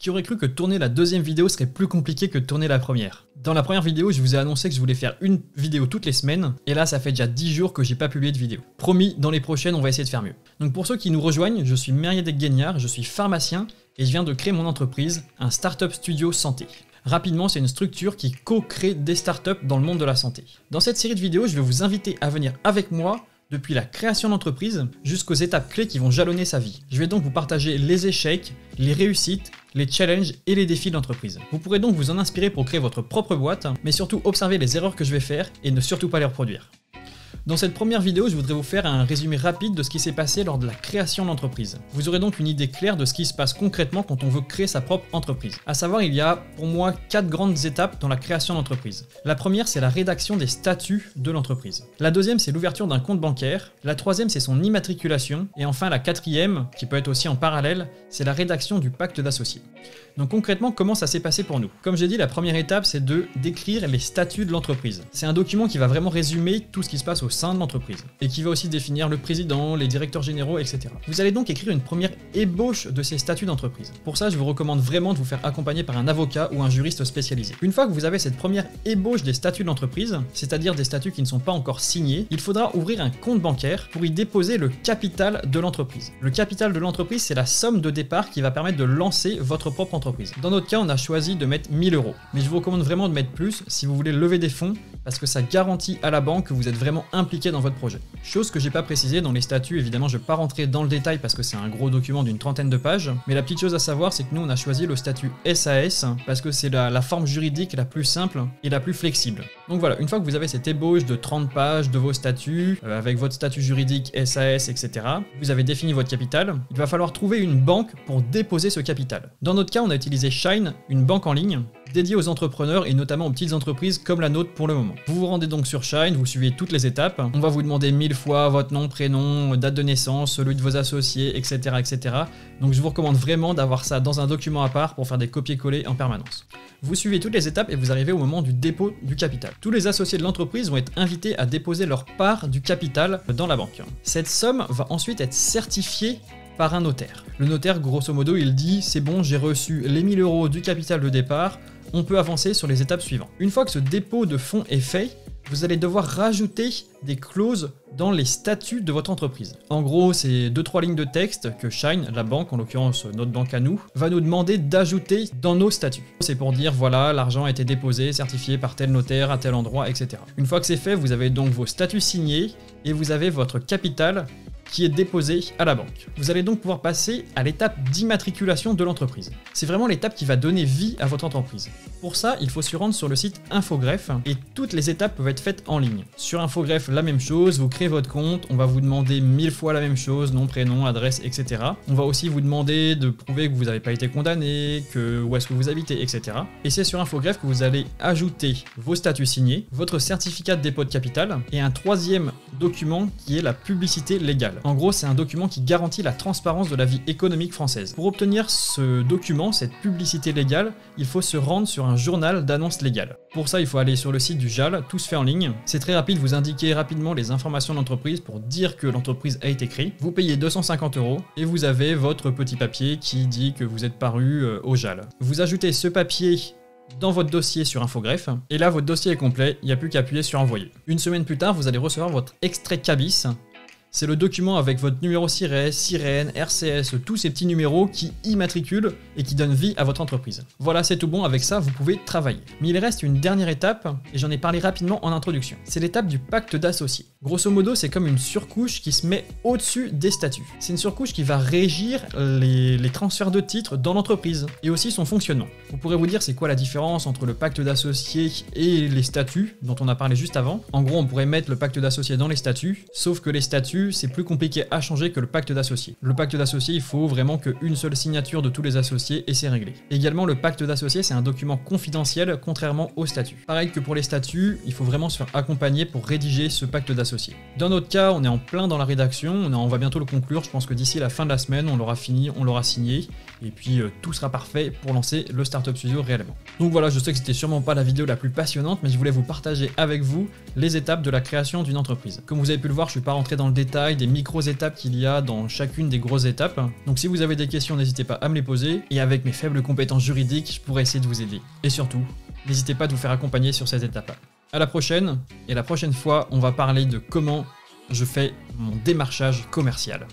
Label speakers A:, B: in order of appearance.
A: Qui aurait cru que tourner la deuxième vidéo serait plus compliqué que de tourner la première? Dans la première vidéo, je vous ai annoncé que je voulais faire une vidéo toutes les semaines, et là ça fait déjà 10 jours que j'ai pas publié de vidéo. Promis, dans les prochaines, on va essayer de faire mieux. Donc pour ceux qui nous rejoignent, je suis Mériadec Guignard, je suis pharmacien, et je viens de créer mon entreprise, un Startup Studio Santé. Rapidement, c'est une structure qui co-crée des startups dans le monde de la santé. Dans cette série de vidéos, je vais vous inviter à venir avec moi depuis la création d'entreprise jusqu'aux étapes clés qui vont jalonner sa vie. Je vais donc vous partager les échecs, les réussites, les challenges et les défis de l'entreprise. Vous pourrez donc vous en inspirer pour créer votre propre boîte, mais surtout observer les erreurs que je vais faire et ne surtout pas les reproduire. Dans cette première vidéo, je voudrais vous faire un résumé rapide de ce qui s'est passé lors de la création de l'entreprise. Vous aurez donc une idée claire de ce qui se passe concrètement quand on veut créer sa propre entreprise. À savoir, il y a pour moi 4 grandes étapes dans la création d'entreprise. La première, c'est la rédaction des statuts de l'entreprise. La deuxième, c'est l'ouverture d'un compte bancaire. La troisième, c'est son immatriculation. Et enfin, la quatrième, qui peut être aussi en parallèle, c'est la rédaction du pacte d'associés. Donc concrètement, comment ça s'est passé pour nous? Comme j'ai dit, la première étape, c'est de décrire les statuts de l'entreprise. C'est un document qui va vraiment résumer tout ce qui se passe au sein de l'entreprise et qui va aussi définir le président, les directeurs généraux, etc. Vous allez donc écrire une première ébauche de ces statuts d'entreprise. Pour ça, je vous recommande vraiment de vous faire accompagner par un avocat ou un juriste spécialisé. Une fois que vous avez cette première ébauche des statuts de l'entreprise, c'est-à-dire des statuts qui ne sont pas encore signés, il faudra ouvrir un compte bancaire pour y déposer le capital de l'entreprise. Le capital de l'entreprise, c'est la somme de départ qui va permettre de lancer votre propre entreprise. Dans notre cas, on a choisi de mettre 1000 €. Mais je vous recommande vraiment de mettre plus si vous voulez lever des fonds parce que ça garantit à la banque que vous êtes vraiment impliqué dans votre projet. Chose que j'ai pas précisé dans les statuts, évidemment je vais pas rentrer dans le détail parce que c'est un gros document d'une trentaine de pages, mais la petite chose à savoir c'est que nous on a choisi le statut SAS parce que c'est la forme juridique la plus simple et la plus flexible. Donc voilà, une fois que vous avez cette ébauche de 30 pages de vos statuts, avec votre statut juridique SAS, etc., vous avez défini votre capital, il va falloir trouver une banque pour déposer ce capital. Dans notre cas, on a utilisé Shine, une banque en ligne, dédiée aux entrepreneurs et notamment aux petites entreprises comme la nôtre pour le moment. Vous vous rendez donc sur Shine, vous suivez toutes les étapes, on va vous demander 1000 fois votre nom, prénom, date de naissance, celui de vos associés, etc., etc. Donc je vous recommande vraiment d'avoir ça dans un document à part pour faire des copier-coller en permanence. Vous suivez toutes les étapes et vous arrivez au moment du dépôt du capital. Tous les associés de l'entreprise vont être invités à déposer leur part du capital dans la banque. Cette somme va ensuite être certifiée par un notaire. Le notaire, grosso modo, il dit « c'est bon, j'ai reçu les 1000 € du capital de départ, on peut avancer sur les étapes suivantes ». Une fois que ce dépôt de fonds est fait, vous allez devoir rajouter des clauses dans les statuts de votre entreprise. En gros, c'est 2-3 lignes de texte que Shine, la banque, en l'occurrence notre banque à nous, va nous demander d'ajouter dans nos statuts. C'est pour dire, voilà, l'argent a été déposé, certifié par tel notaire, à tel endroit, etc. Une fois que c'est fait, vous avez donc vos statuts signés et vous avez votre capital qui est déposé à la banque. Vous allez donc pouvoir passer à l'étape d'immatriculation de l'entreprise. C'est vraiment l'étape qui va donner vie à votre entreprise. Pour ça, il faut se rendre sur le site Infogreffe et toutes les étapes peuvent être faites en ligne. Sur Infogreffe, la même chose, vous créez votre compte, on va vous demander 1000 fois la même chose, nom, prénom, adresse, etc. On va aussi vous demander de prouver que vous n'avez pas été condamné, où est-ce que vous habitez, etc. Et c'est sur Infogreffe que vous allez ajouter vos statuts signés, votre certificat de dépôt de capital et un troisième document qui est la publicité légale. En gros, c'est un document qui garantit la transparence de la vie économique française. Pour obtenir ce document, cette publicité légale, il faut se rendre sur un journal d'annonces légales. Pour ça, il faut aller sur le site du JAL, tout se fait en ligne. C'est très rapide, vous indiquez rapidement les informations de l'entreprise pour dire que l'entreprise a été créée. Vous payez 250 € et vous avez votre petit papier qui dit que vous êtes paru au JAL. Vous ajoutez ce papier dans votre dossier sur Infogreffe, et là votre dossier est complet, il n'y a plus qu'à appuyer sur envoyer. Une semaine plus tard, vous allez recevoir votre extrait CABIS. C'est le document avec votre numéro SIRET, sirène, RCS, tous ces petits numéros qui immatriculent et qui donnent vie à votre entreprise. Voilà, c'est tout bon, avec ça vous pouvez travailler. Mais il reste une dernière étape, et j'en ai parlé rapidement en introduction. C'est l'étape du pacte d'associés. Grosso modo, c'est comme une surcouche qui se met au-dessus des statuts. C'est une surcouche qui va régir les transferts de titres dans l'entreprise, et aussi son fonctionnement. Vous pourrez vous dire c'est quoi la différence entre le pacte d'associés et les statuts, dont on a parlé juste avant. En gros, on pourrait mettre le pacte d'associés dans les statuts, sauf que les statuts, c'est plus compliqué à changer que le pacte d'associés. Le pacte d'associés, il faut vraiment qu'une seule signature de tous les associés et c'est réglé. Également, le pacte d'associés, c'est un document confidentiel contrairement au statut. Pareil que pour les statuts, il faut vraiment se faire accompagner pour rédiger ce pacte d'associés. Dans notre cas, on est en plein dans la rédaction, on va bientôt le conclure, je pense que d'ici la fin de la semaine, on l'aura fini, on l'aura signé. et puis tout sera parfait pour lancer le Startup Studio réellement. Donc voilà, je sais que c'était sûrement pas la vidéo la plus passionnante, mais je voulais vous partager avec vous les étapes de la création d'une entreprise. Comme vous avez pu le voir, je suis pas rentré dans le détail des micro-étapes qu'il y a dans chacune des grosses étapes. Donc si vous avez des questions, n'hésitez pas à me les poser, et avec mes faibles compétences juridiques, je pourrais essayer de vous aider. Et surtout, n'hésitez pas à vous faire accompagner sur cette étape-là. À la prochaine, et la prochaine fois, on va parler de comment je fais mon démarchage commercial.